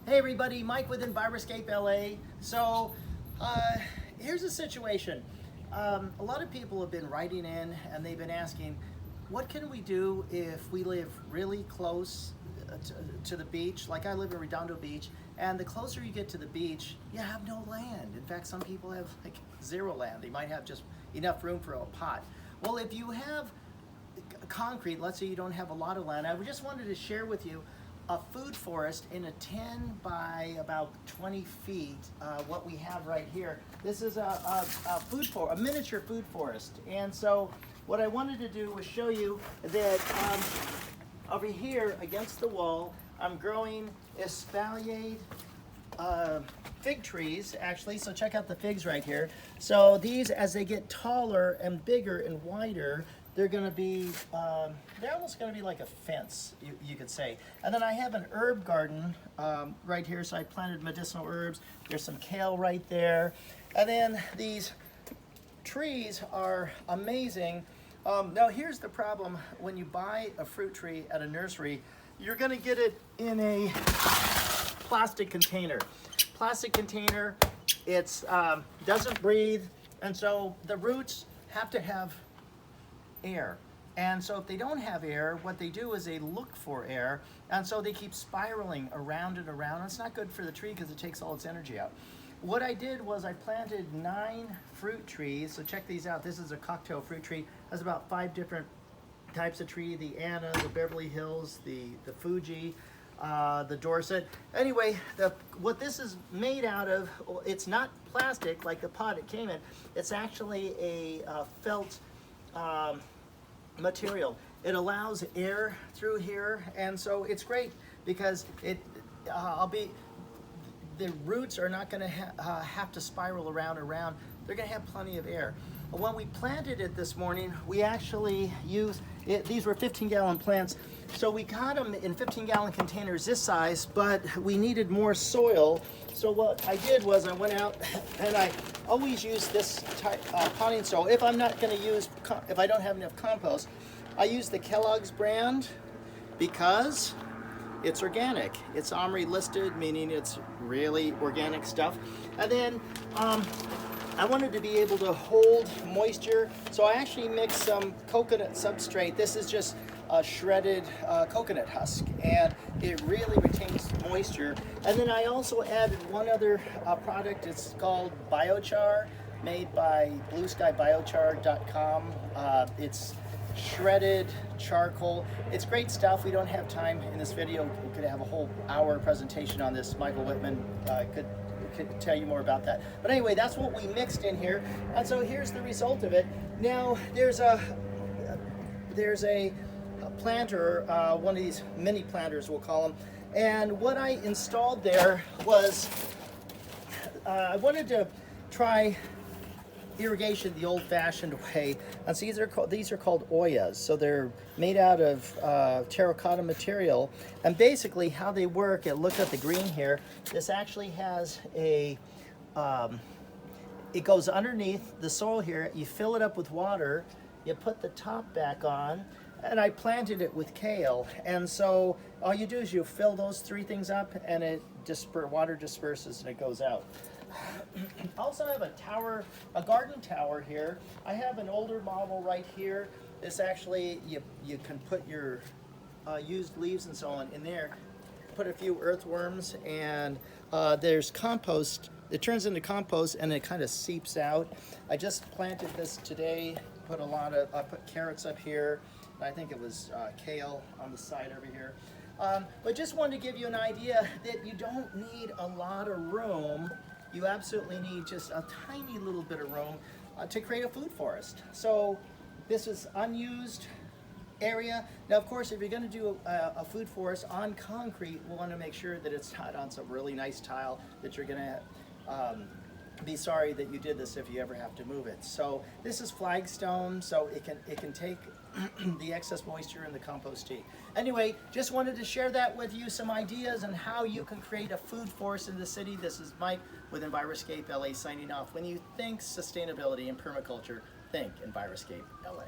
Hey everybody, Mike with Enviroscape LA. So here's a situation. A lot of people have been writing in and they've been asking, what can we do if we live really close to the beach? Like I live in Redondo Beach, and the closer you get to the beach, you have no land. In fact, some people have like zero land. They might have just enough room for a pot. Well, if you have concrete, let's say you don't have a lot of land, I just wanted to share with you a food forest in a 10 by about 20 feet, what we have right here. This is a miniature food forest. And so what I wanted to do was show you that over here against the wall, I'm growing espalier fig trees, actually. So check out the figs right here. So these, as they get taller and bigger and wider, they're going to be, they're almost going to be like a fence, you could say. And then I have an herb garden right here, so I planted medicinal herbs. There's some kale right there. And then these trees are amazing. Now here's the problem: when you buy a fruit tree at a nursery, you're going to get it in a plastic container. Plastic container, it's doesn't breathe, and so the roots have to have air. And so if they don't have air, what they do is they look for air, and so they keep spiraling around and around. It's not good for the tree because it takes all its energy out. What I did was I planted 9 fruit trees. So check these out. This is a cocktail fruit tree. It has about 5 different types of tree: the Anna, the Beverly Hills, the Fuji, the Dorset. Anyway, what this is made out of, it's not plastic like the pot it came in. It's actually a felt material. It allows air through here, and so it's great because the roots are not going to have to spiral around. They're going to have plenty of air. When we planted it this morning, we actually used it. These were 15-gallon plants, so we got them in 15-gallon containers this size, but we needed more soil. So what I did was I went out and I always use this type potting soil. If I don't have enough compost, I use the Kellogg's brand because it's organic. It's OMRI listed, meaning it's really organic stuff. And then I wanted to be able to hold moisture, so I actually mixed some coconut substrate. This is just a shredded coconut husk, and it really retains moisture. And then I also added one other product. It's called Biochar, made by blueskybiochar.com. It's shredded charcoal. It's great stuff. We don't have time in this video. We could have a whole hour presentation on this. Michael Whitman could tell you more about that. But anyway, that's what we mixed in here. And so here's the result of it. Now there's a planter, one of these mini planters we'll call them. And what I installed there was, I wanted to try irrigation the old-fashioned way. And so these are called Oyas. So they're made out of terracotta material. And basically how they work, look at the green here, this actually has it goes underneath the soil here. You fill it up with water, you put the top back on, and I planted it with kale. And so all you do is you fill those 3 things up, and water disperses and it goes out. Also, I have a garden tower here. I have an older model right here. This actually, you can put your used leaves and so on in there. Put a few earthworms, and there's compost. It turns into compost, and it kind of seeps out. I just planted this today. I put carrots up here. And I think it was kale on the side over here. But just wanted to give you an idea that you don't need a lot of room. You absolutely need just a tiny little bit of room to create a food forest. So this is unused area. Now, of course, if you're going to do a food forest on concrete, we'll want to make sure that it's not on some really nice tile that you're going to be sorry that you did this if you ever have to move it. So this is flagstone, so it can take the excess moisture in the compost tea. Anyway, just wanted to share that with you, some ideas on how you can create a food forest in the city. This is Mike with Enviroscape LA signing off. When you think sustainability and permaculture, think Enviroscape LA.